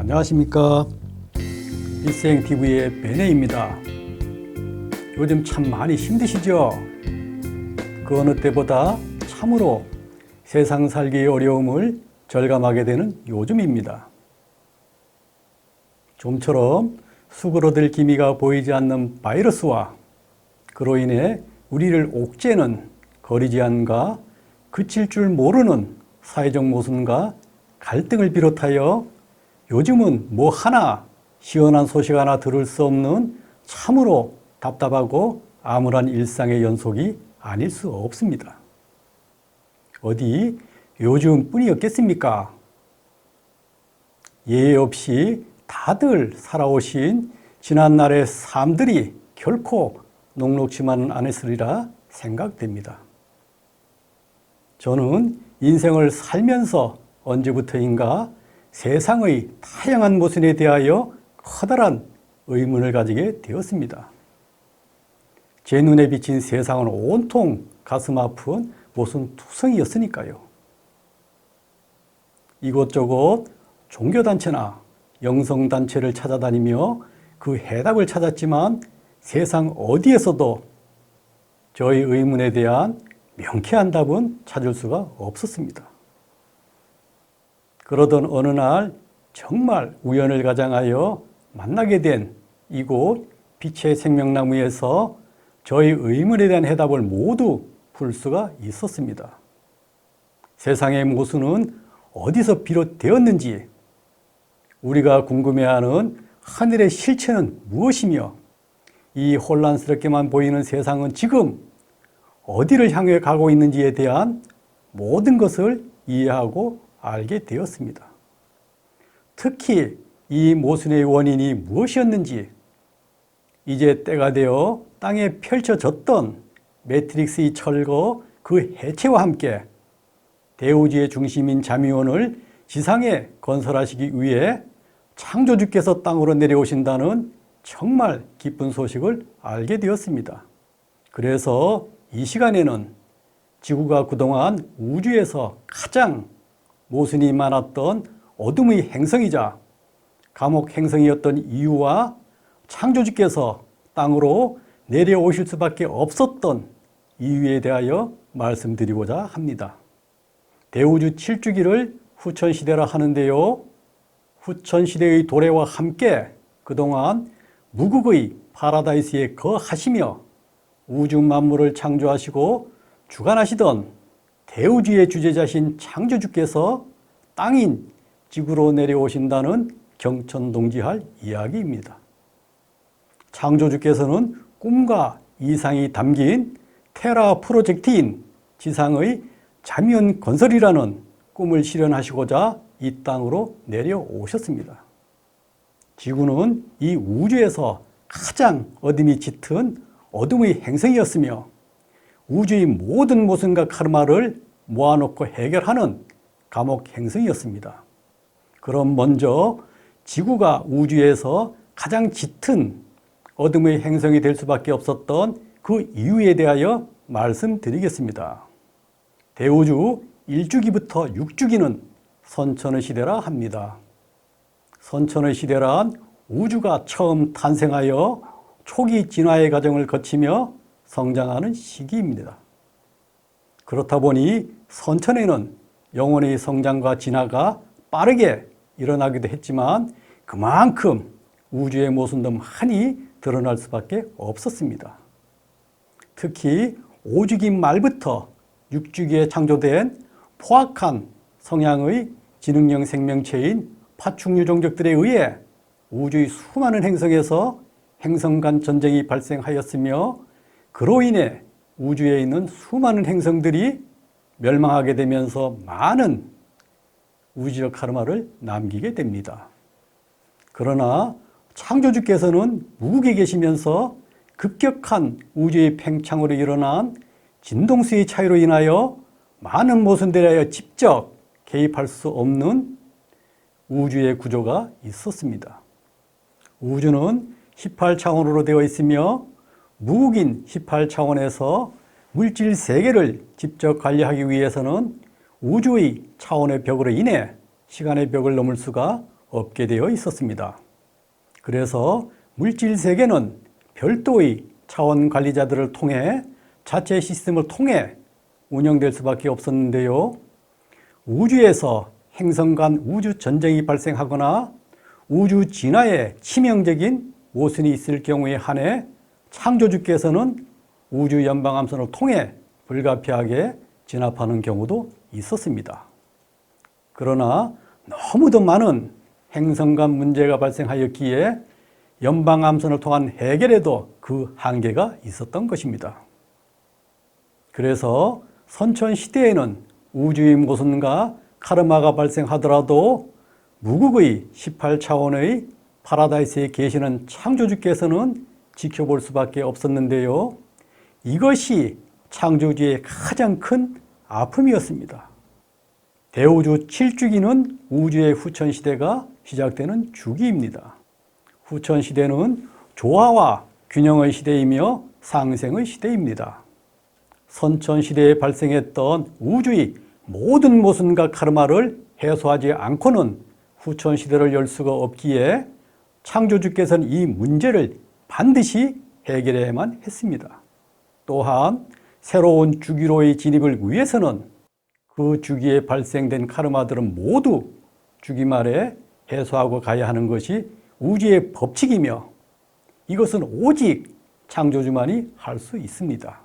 안녕하십니까. 일생TV의 베네입니다. 요즘 참 많이 힘드시죠? 그 어느 때보다 참으로 세상 살기의 어려움을 절감하게 되는 요즘입니다. 좀처럼 수그러들 기미가 보이지 않는 바이러스와 그로 인해 우리를 옥죄는 거리 제한과 그칠 줄 모르는 사회적 모순과 갈등을 비롯하여 요즘은 뭐 하나 시원한 소식 하나 들을 수 없는 참으로 답답하고 암울한 일상의 연속이 아닐 수 없습니다. 어디 요즘뿐이었겠습니까? 예외 없이 다들 살아오신 지난날의 삶들이 결코 녹록지만은 않았으리라 생각됩니다. 저는 인생을 살면서 언제부터인가 세상의 다양한 모순에 대하여 커다란 의문을 가지게 되었습니다. 제 눈에 비친 세상은 온통 가슴 아픈 모순투성이었으니까요. 이곳저곳 종교단체나 영성단체를 찾아다니며 그 해답을 찾았지만 세상 어디에서도 저의 의문에 대한 명쾌한 답은 찾을 수가 없었습니다. 그러던 어느 날 정말 우연을 가장하여 만나게 된 이곳 빛의 생명나무에서 저의 의문에 대한 해답을 모두 풀 수가 있었습니다. 세상의 모순은 어디서 비롯되었는지, 우리가 궁금해하는 하늘의 실체는 무엇이며, 이 혼란스럽게만 보이는 세상은 지금 어디를 향해 가고 있는지에 대한 모든 것을 이해하고 알게 되었습니다. 특히 이 모순의 원인이 무엇이었는지, 이제 때가 되어 땅에 펼쳐졌던 매트릭스의 철거 그 해체와 함께 대우주의 중심인 자미원을 지상에 건설하시기 위해 창조주께서 땅으로 내려오신다는 정말 기쁜 소식을 알게 되었습니다. 그래서 이 시간에는 지구가 그동안 우주에서 가장 모순이 많았던 어둠의 행성이자 감옥 행성이었던 이유와 창조주께서 땅으로 내려오실 수밖에 없었던 이유에 대하여 말씀드리고자 합니다. 대우주 7주기를 후천시대라 하는데요. 후천시대의 도래와 함께 그동안 무국의 파라다이스에 거하시며 우주 만물을 창조하시고 주관하시던 대우주의 주제자신 창조주께서 땅인 지구로 내려오신다는 경천동지할 이야기입니다. 창조주께서는 꿈과 이상이 담긴 테라 프로젝트인 지상의 자미원 건설이라는 꿈을 실현하시고자 이 땅으로 내려오셨습니다. 지구는 이 우주에서 가장 어둠이 짙은 어둠의 행성이었으며 우주의 모든 모순과 카르마를 모아놓고 해결하는 감옥 행성이었습니다. 그럼 먼저 지구가 우주에서 가장 짙은 어둠의 행성이 될 수밖에 없었던 그 이유에 대하여 말씀드리겠습니다. 대우주 1주기부터 6주기는 선천의 시대라 합니다. 선천의 시대란 우주가 처음 탄생하여 초기 진화의 과정을 거치며 성장하는 시기입니다. 그렇다 보니 선천에는 영혼의 성장과 진화가 빠르게 일어나기도 했지만 그만큼 우주의 모순도 많이 드러날 수밖에 없었습니다. 특히 5주기 말부터 6주기에 창조된 포악한 성향의 지능형 생명체인 파충류 종족들에 의해 우주의 수많은 행성에서 행성 간 전쟁이 발생하였으며 그로 인해 우주에 있는 수많은 행성들이 멸망하게 되면서 많은 우주적 카르마를 남기게 됩니다. 그러나 창조주께서는 무국에 계시면서 급격한 우주의 팽창으로 일어난 진동수의 차이로 인하여 많은 모순들에 하여 직접 개입할 수 없는 우주의 구조가 있었습니다. 우주는 18차원으로 되어 있으며 무국인 18차원에서 물질 세계를 직접 관리하기 위해서는 우주의 차원의 벽으로 인해 시간의 벽을 넘을 수가 없게 되어 있었습니다. 그래서 물질 세계는 별도의 차원 관리자들을 통해 자체 시스템을 통해 운영될 수밖에 없었는데요. 우주에서 행성 간 우주 전쟁이 발생하거나 우주 진화에 치명적인 모순이 있을 경우에 한해 창조주께서는 우주 연방함선을 통해 불가피하게 진압하는 경우도 있었습니다. 그러나 너무도 많은 행성 간 문제가 발생하였기에 연방함선을 통한 해결에도 그 한계가 있었던 것입니다. 그래서 선천시대에는 우주의 모순과 카르마가 발생하더라도 무국의 18차원의 파라다이스에 계시는 창조주께서는 지켜볼 수밖에 없었는데요. 이것이 창조주의 가장 큰 아픔이었습니다. 대우주 7주기는 우주의 후천시대가 시작되는 주기입니다. 후천시대는 조화와 균형의 시대이며 상생의 시대입니다. 선천시대에 발생했던 우주의 모든 모순과 카르마를 해소하지 않고는 후천시대를 열 수가 없기에 창조주께서는 이 문제를 반드시 해결해야만 했습니다. 또한 새로운 주기로의 진입을 위해서는 그 주기에 발생된 카르마들은 모두 주기 말에 해소하고 가야 하는 것이 우주의 법칙이며 이것은 오직 창조주만이 할 수 있습니다.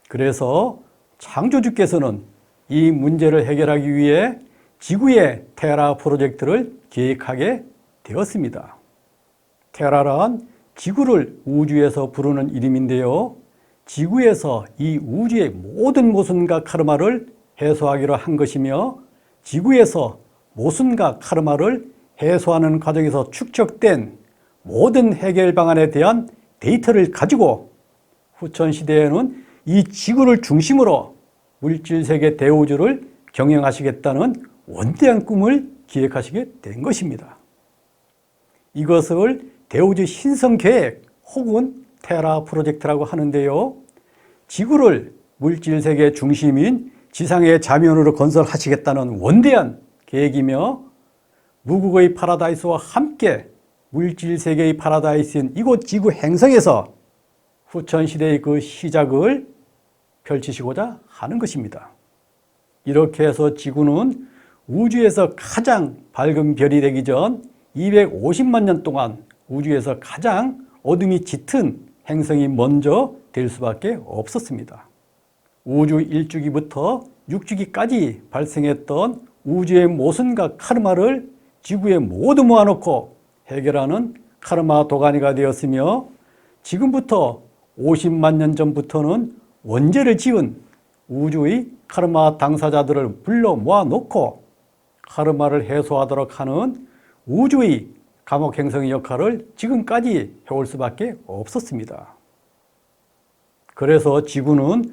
그래서 창조주께서는 이 문제를 해결하기 위해 지구의 테라 프로젝트를 계획하게 되었습니다. 테라란 지구를 우주에서 부르는 이름인데요. 지구에서 이 우주의 모든 모순과 카르마를 해소하기로 한 것이며 지구에서 모순과 카르마를 해소하는 과정에서 축적된 모든 해결 방안에 대한 데이터를 가지고 후천시대에는 이 지구를 중심으로 물질세계 대우주를 경영하시겠다는 원대한 꿈을 기획하시게 된 것입니다. 이것을 대우주 신성계획 혹은 테라 프로젝트라고 하는데요. 지구를 물질세계 중심인 지상의 자면으로 건설하시겠다는 원대한 계획이며 무국의 파라다이스와 함께 물질세계의 파라다이스인 이곳 지구 행성에서 후천시대의 그 시작을 펼치시고자 하는 것입니다. 이렇게 해서 지구는 우주에서 가장 밝은 별이 되기 전 250만 년 동안 우주에서 가장 어둠이 짙은 행성이 먼저 될 수밖에 없었습니다. 우주 1주기부터 6주기까지 발생했던 우주의 모순과 카르마를 지구에 모두 모아놓고 해결하는 카르마 도가니가 되었으며 지금부터 50만 년 전부터는 원죄를 지은 우주의 카르마 당사자들을 불러 모아놓고 카르마를 해소하도록 하는 우주의 감옥 행성의 역할을 지금까지 해올 수밖에 없었습니다. 그래서 지구는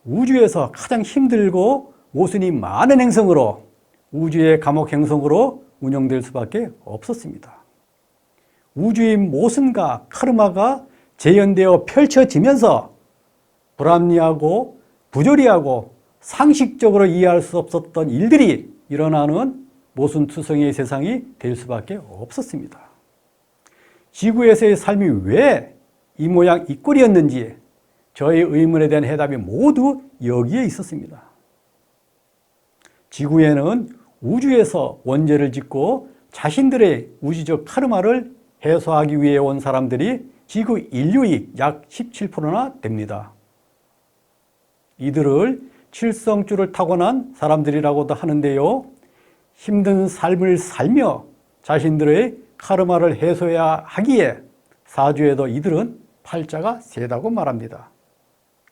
우주에서 가장 힘들고 모순이 많은 행성으로 우주의 감옥 행성으로 운영될 수밖에 없었습니다. 우주의 모순과 카르마가 재현되어 펼쳐지면서 불합리하고 부조리하고 상식적으로 이해할 수 없었던 일들이 일어나는 모순투성이의 세상이 될 수밖에 없었습니다. 지구에서의 삶이 왜 이 모양 이 꼴이었는지 저의 의문에 대한 해답이 모두 여기에 있었습니다. 지구에는 우주에서 원죄를 짓고 자신들의 우주적 카르마를 해소하기 위해 온 사람들이 지구 인류의 약 17%나 됩니다. 이들을 칠성줄을 타고난 사람들이라고도 하는데요. 힘든 삶을 살며 자신들의 카르마를 해소해야 하기에 사주에도 이들은 팔자가 세다고 말합니다.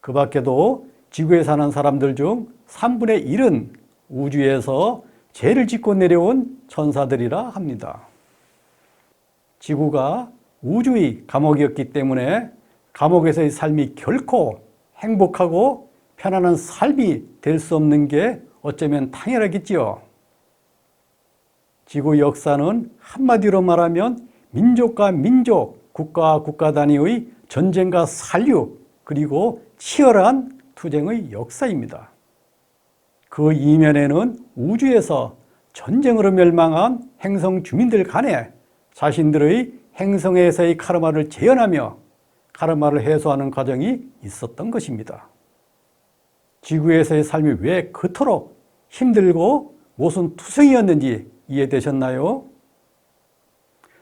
그 밖에도 지구에 사는 사람들 중 3분의 1은 우주에서 죄를 짓고 내려온 천사들이라 합니다. 지구가 우주의 감옥이었기 때문에 감옥에서의 삶이 결코 행복하고 편안한 삶이 될 수 없는 게 어쩌면 당연하겠지요. 지구 역사는 한마디로 말하면 민족과 민족, 국가와 국가 단위의 전쟁과 살육, 그리고 치열한 투쟁의 역사입니다. 그 이면에는 우주에서 전쟁으로 멸망한 행성 주민들 간에 자신들의 행성에서의 카르마를 재현하며 카르마를 해소하는 과정이 있었던 것입니다. 지구에서의 삶이 왜 그토록 힘들고 모순투성이었는지 이해되셨나요?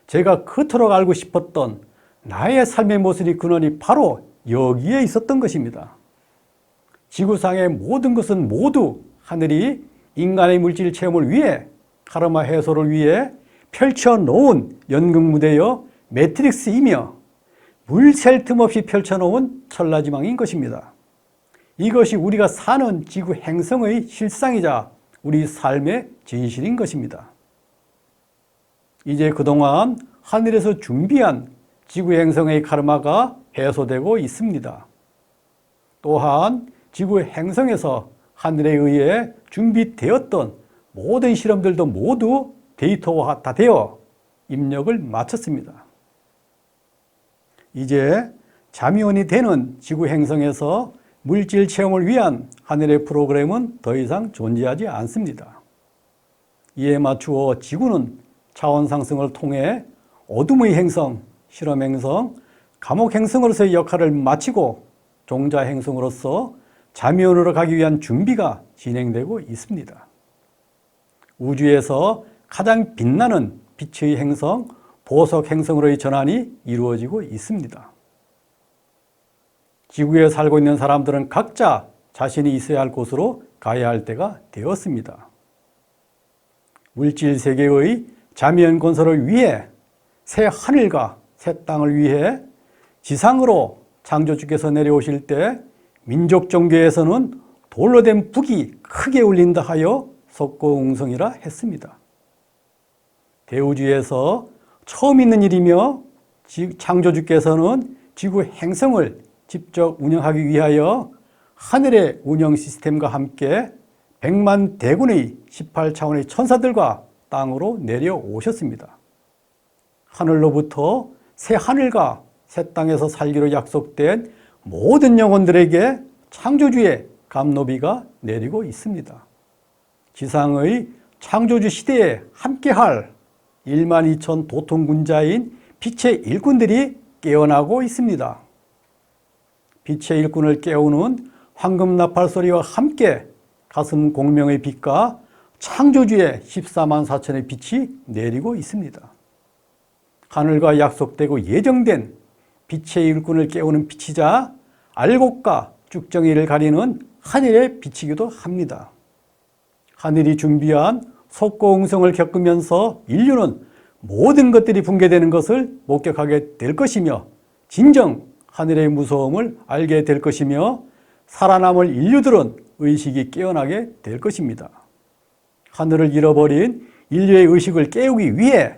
제가 그토록 알고 싶었던 나의 삶의 모순의 근원이 바로 여기에 있었던 것입니다. 지구상의 모든 것은 모두 하늘이 인간의 물질 체험을 위해 카르마 해소를 위해 펼쳐놓은 연극무대여 매트릭스이며 물샐 틈 없이 펼쳐놓은 천라지망인 것입니다. 이것이 우리가 사는 지구 행성의 실상이자 우리 삶의 진실인 것입니다. 이제 그동안 하늘에서 준비한 지구 행성의 카르마가 해소되고 있습니다. 또한 지구 행성에서 하늘에 의해 준비되었던 모든 실험들도 모두 데이터화 다 되어 입력을 마쳤습니다. 이제 자미원이 되는 지구 행성에서 물질 체험을 위한 하늘의 프로그램은 더 이상 존재하지 않습니다. 이에 맞추어 지구는 차원 상승을 통해 어둠의 행성, 실험 행성, 감옥 행성으로서의 역할을 마치고 종자 행성으로서 자미원으로 가기 위한 준비가 진행되고 있습니다. 우주에서 가장 빛나는 빛의 행성, 보석 행성으로의 전환이 이루어지고 있습니다. 지구에 살고 있는 사람들은 각자 자신이 있어야 할 곳으로 가야 할 때가 되었습니다. 물질 세계의 자미원 건설을 위해 새 하늘과 새 땅을 위해 지상으로 창조주께서 내려오실 때 민족 종교에서는 돌로 된 북이 크게 울린다 하여 석고웅성이라 했습니다. 대우주에서 처음 있는 일이며 창조주께서는 지구 행성을 직접 운영하기 위하여 하늘의 운영 시스템과 함께 100만 대군의 18차원의 천사들과 땅으로 내려오셨습니다. 하늘로부터 새 하늘과 새 땅에서 살기로 약속된 모든 영혼들에게 창조주의 감노비가 내리고 있습니다. 지상의 창조주 시대에 함께할 1만 2천 도통군자인 빛의 일꾼들이 깨어나고 있습니다. 빛의 일꾼을 깨우는 황금 나팔 소리와 함께 가슴 공명의 빛과 창조주의 14만 4천의 빛이 내리고 있습니다. 하늘과 약속되고 예정된 빛의 일꾼을 깨우는 빛이자 알곡과 쭉정이를 가리는 하늘의 빛이기도 합니다. 하늘이 준비한 석고웅성을 겪으면서 인류는 모든 것들이 붕괴되는 것을 목격하게 될 것이며 진정 하늘의 무서움을 알게 될 것이며 살아남을 인류들은 의식이 깨어나게 될 것입니다. 하늘을 잃어버린 인류의 의식을 깨우기 위해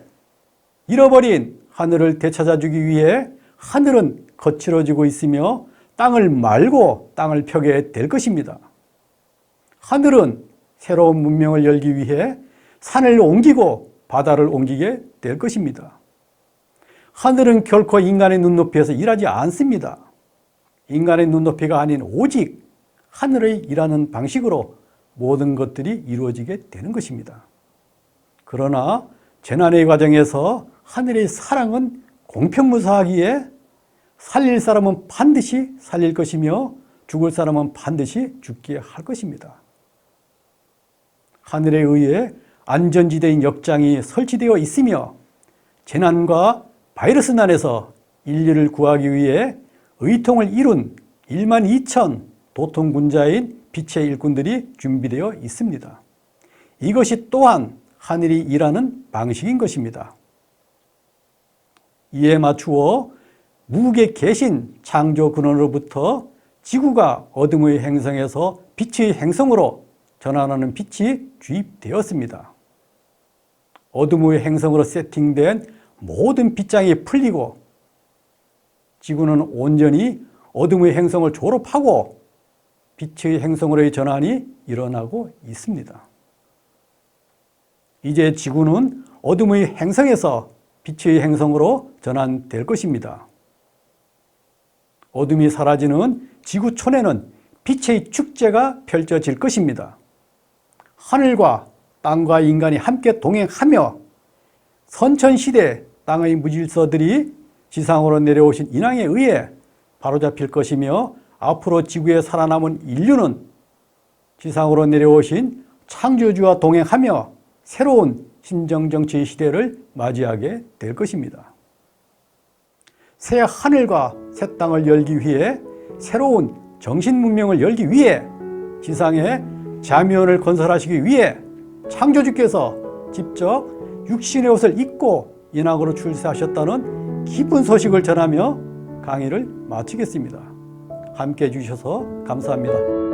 잃어버린 하늘을 되찾아주기 위해 하늘은 거칠어지고 있으며 땅을 말고 땅을 펴게 될 것입니다. 하늘은 새로운 문명을 열기 위해 산을 옮기고 바다를 옮기게 될 것입니다. 하늘은 결코 인간의 눈높이에서 일하지 않습니다. 인간의 눈높이가 아닌 오직 하늘의 일하는 방식으로 모든 것들이 이루어지게 되는 것입니다. 그러나 재난의 과정에서 하늘의 사랑은 공평무사하기에 살릴 사람은 반드시 살릴 것이며 죽을 사람은 반드시 죽게 할 것입니다. 하늘에 의해 안전지대인 역장이 설치되어 있으며 재난과 바이러스 난에서 인류를 구하기 위해 의통을 이룬 1만 2천 도통군자인 빛의 일꾼들이 준비되어 있습니다. 이것이 또한 하늘이 일하는 방식인 것입니다. 이에 맞추어 무국에 계신 창조 근원으로부터 지구가 어둠의 행성에서 빛의 행성으로 전환하는 빛이 주입되었습니다. 어둠의 행성으로 세팅된 모든 빛장이 풀리고 지구는 온전히 어둠의 행성을 졸업하고 빛의 행성으로의 전환이 일어나고 있습니다. 이제 지구는 어둠의 행성에서 빛의 행성으로 전환될 것입니다. 어둠이 사라지는 지구촌에는 빛의 축제가 펼쳐질 것입니다. 하늘과 땅과 인간이 함께 동행하며 선천시대 땅의 무질서들이 지상으로 내려오신 인왕에 의해 바로잡힐 것이며 앞으로 지구에 살아남은 인류는 지상으로 내려오신 창조주와 동행하며 새로운 신정정치의 시대를 맞이하게 될 것입니다. 새 하늘과 새 땅을 열기 위해 새로운 정신문명을 열기 위해 지상에 자미원을 건설하시기 위해 창조주께서 직접 육신의 옷을 입고 인왕으로 출세하셨다는 기쁜 소식을 전하며 강의를 마치겠습니다. 함께해 주셔서 감사합니다.